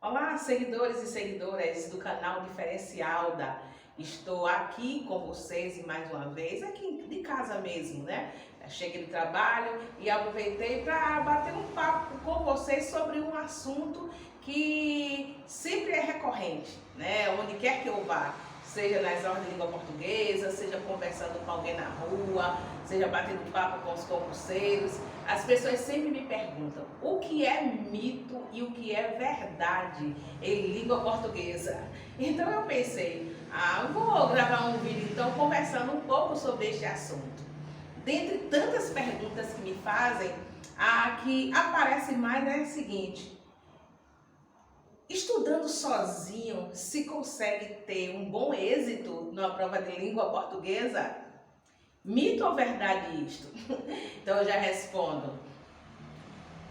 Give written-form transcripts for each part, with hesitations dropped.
Olá, seguidores e seguidoras do canal Diferencialda. Estou aqui com vocês e mais uma vez, aqui de casa mesmo, né? Cheguei do trabalho e aproveitei para bater um papo com vocês sobre um assunto que sempre é recorrente, né? Onde quer que eu vá, seja nas aulas de língua portuguesa, seja conversando com alguém na rua, seja batendo papo com os concurseiros, as pessoas sempre me perguntam o que é mito e o que é verdade em língua portuguesa. Então eu pensei, vou gravar um vídeo então conversando um pouco sobre este assunto. Dentre tantas perguntas que me fazem, a que aparece mais é a seguinte: estudando sozinho, se consegue ter um bom êxito na prova de língua portuguesa? Mito ou verdade isto? Então eu já respondo: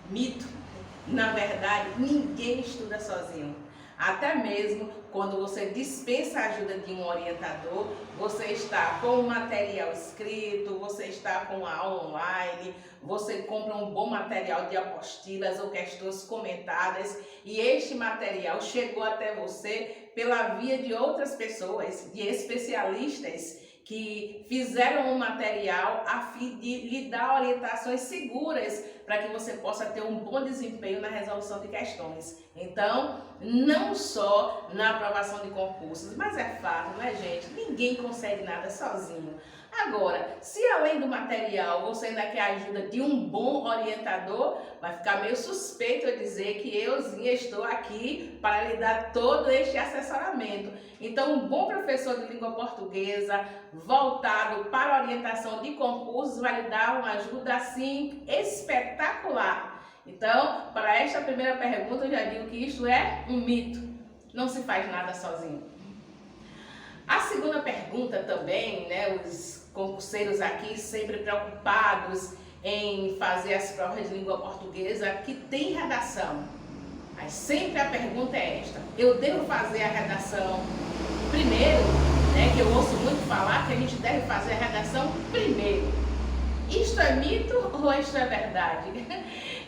mito. Na verdade, ninguém estuda sozinho. Até mesmo quando você dispensa a ajuda de um orientador, você está com o material escrito, você está com a aula online, você compra um bom material de apostilas ou questões comentadas e este material chegou até você pela via de outras pessoas, de especialistas que fizeram um material a fim de lhe dar orientações seguras para que você possa ter um bom desempenho na resolução de questões. Então, não só na aprovação de concursos, mas é fato, né, gente? Ninguém consegue nada sozinho. Agora, se além do material você ainda quer a ajuda de um bom orientador, vai ficar meio suspeito eu dizer que euzinha estou aqui para lhe dar todo este assessoramento. Então, um bom professor de língua portuguesa voltado para a orientação de concursos vai lhe dar uma ajuda assim espetacular. Então, para esta primeira pergunta, eu já digo que isto é um mito. Não se faz nada sozinho. A segunda pergunta também, né, os concurseiros aqui sempre preocupados em fazer as provas de língua portuguesa que tem redação. Mas sempre a pergunta é esta: eu devo fazer a redação primeiro, né, que eu ouço muito falar que a gente deve fazer a redação primeiro. Isto é mito ou isto é verdade?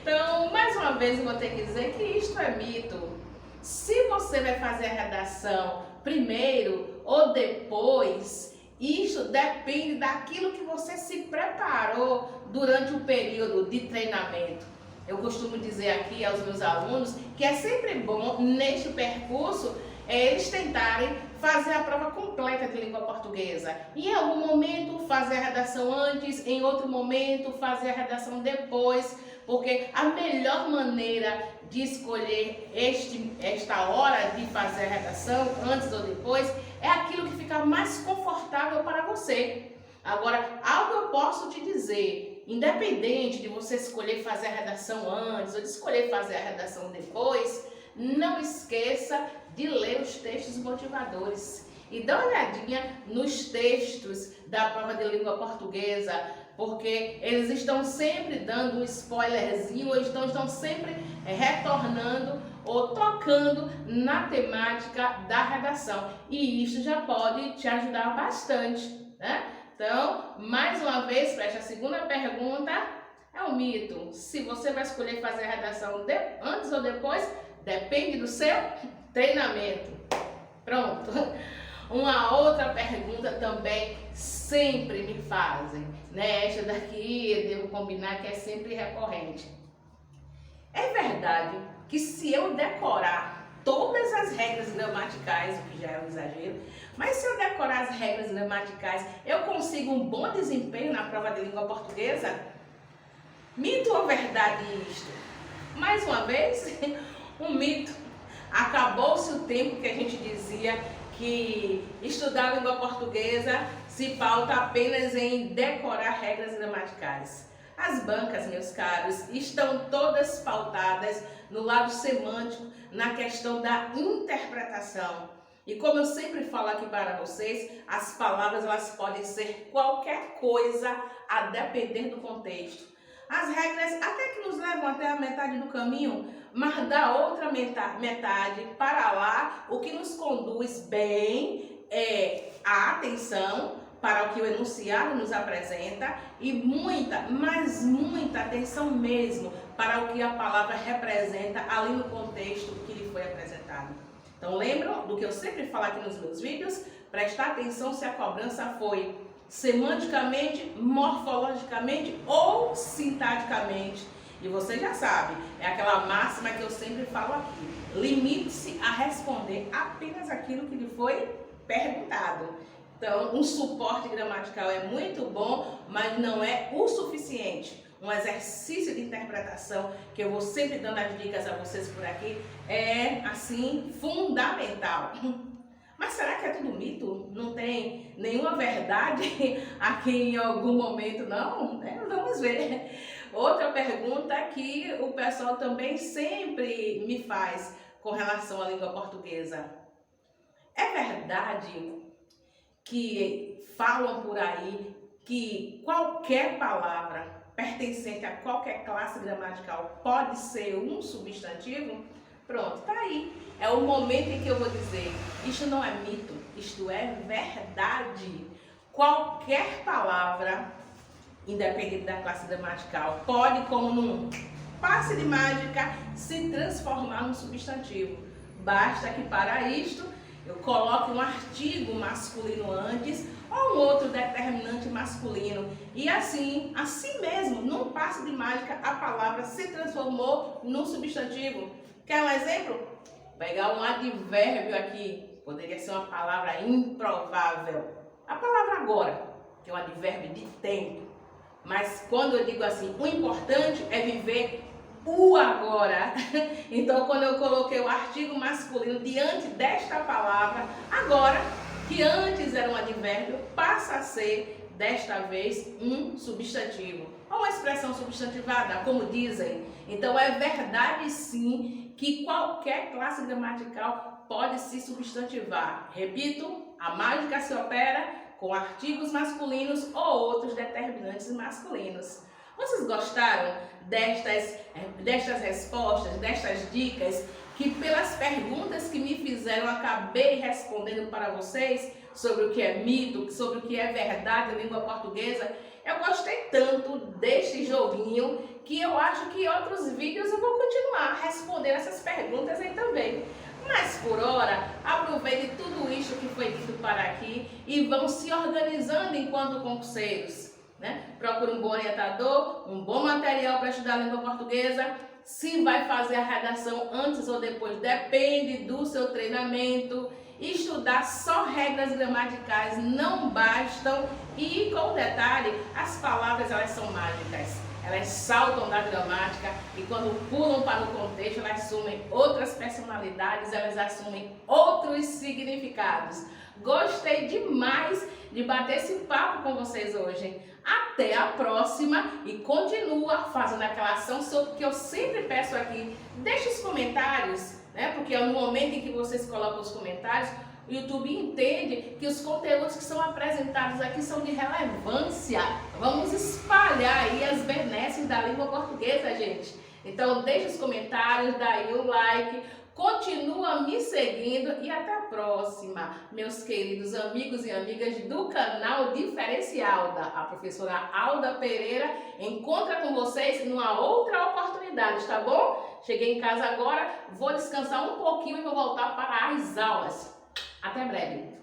Então, mais uma vez eu vou ter que dizer que isto é mito. Se você vai fazer a redação primeiro ou depois, isso depende daquilo que você se preparou durante o período de treinamento. Eu costumo dizer aqui aos meus alunos que é sempre bom, neste percurso, eles tentarem fazer a prova completa de língua portuguesa. Em algum momento fazer a redação antes, em outro momento fazer a redação depois, porque a melhor maneira de escolher esta hora de fazer a redação, antes ou depois, é aquilo que fica mais confortável para você. Agora, algo eu posso te dizer: independente de você escolher fazer a redação antes ou de escolher fazer a redação depois, não esqueça de ler os textos motivadores e dá uma olhadinha nos textos da prova de língua portuguesa, porque eles estão sempre dando um spoilerzinho, ou estão sempre retornando ou tocando na temática da redação, e isso já pode te ajudar bastante, né? Então, mais uma vez, para esta segunda pergunta, é um mito. Se você vai escolher fazer a redação antes ou depois, depende do seu treinamento. Pronto. Uma outra pergunta também sempre me fazem, né? Esta daqui eu devo combinar que é sempre recorrente. É verdade que se eu decorar todas as regras gramaticais, o que já é um exagero, mas se eu decorar as regras gramaticais, eu consigo um bom desempenho na prova de língua portuguesa? Mito ou verdade isto? Mais uma vez, um mito. Acabou-se o tempo que a gente dizia que estudar a língua portuguesa se pauta apenas em decorar regras gramaticais. As bancas, meus caros, estão todas pautadas no lado semântico, na questão da interpretação. E como eu sempre falo aqui para vocês, as palavras elas podem ser qualquer coisa a depender do contexto. As regras até que nos levam até a metade do caminho, mas da outra metade para lá, o que nos conduz bem é a atenção para o que o enunciado nos apresenta e muita, mas muita atenção mesmo para o que a palavra representa ali no contexto que lhe foi apresentado. Então lembram do que eu sempre falo aqui nos meus vídeos? Prestar atenção se a cobrança foi semanticamente, morfologicamente ou sintaticamente. E você já sabe, é aquela máxima que eu sempre falo aqui. Limite-se a responder apenas aquilo que lhe foi perguntado. Então, um suporte gramatical é muito bom, mas não é o suficiente. Um exercício de interpretação, que eu vou sempre dando as dicas a vocês por aqui, é, assim, fundamental. Mas será que é tudo mito? Não tem nenhuma verdade aqui em algum momento, não? Vamos ver. Outra pergunta que o pessoal também sempre me faz com relação à língua portuguesa. É verdade que falam por aí que qualquer palavra pertencente a qualquer classe gramatical pode ser um substantivo? Pronto, tá aí. É o momento em que eu vou dizer, isto não é mito, isto é verdade. Qualquer palavra, independente da classe gramatical, pode, como num passe de mágica, se transformar num substantivo. Basta que para isto eu coloque um artigo masculino antes ou um outro determinante masculino. E assim mesmo, num passe de mágica, a palavra se transformou num substantivo. Quer um exemplo? Pegar um advérbio aqui, poderia ser uma palavra improvável. A palavra agora, que é um advérbio de tempo. Mas quando eu digo assim, o importante é viver o agora. Então, quando eu coloquei o artigo masculino diante desta palavra, agora, que antes era um advérbio, passa a ser, desta vez, um substantivo. Ou uma expressão substantivada, como dizem. Então, é verdade sim que qualquer classe gramatical pode se substantivar. Repito, a mágica se opera com artigos masculinos ou outros determinantes masculinos. Vocês gostaram destas respostas, destas dicas, que pelas perguntas que me fizeram, eu acabei respondendo para vocês sobre o que é mito, sobre o que é verdade em língua portuguesa? Eu gostei tanto deste joguinho que eu acho que em outros vídeos eu vou continuar respondendo essas perguntas aí também. Mas por hora, aproveite tudo isso que foi dito para aqui e vão se organizando enquanto concurseiros. Procure um bom orientador, um bom material para estudar a língua portuguesa. Se vai fazer a redação antes ou depois, depende do seu treinamento. Estudar só regras gramaticais não bastam. E com detalhe, as palavras elas são mágicas. Elas saltam da gramática e quando pulam para o contexto, elas assumem outras personalidades, elas assumem outros significados. Gostei demais de bater esse papo com vocês hoje. Até a próxima e continua fazendo aquela ação que eu sempre peço aqui. Deixe os comentários, porque no momento em que vocês colocam os comentários, o YouTube entende que os conteúdos que são apresentados aqui são de relevância. Vamos espalhar aí as benesses da língua portuguesa, gente. Então deixe os comentários, dá aí o like, continua me seguindo e até a próxima, meus queridos amigos e amigas do canal Diferencialda. A professora Alda Pereira encontra com vocês numa outra oportunidade, tá bom? Cheguei em casa agora, vou descansar um pouquinho e vou voltar para as aulas. Até breve!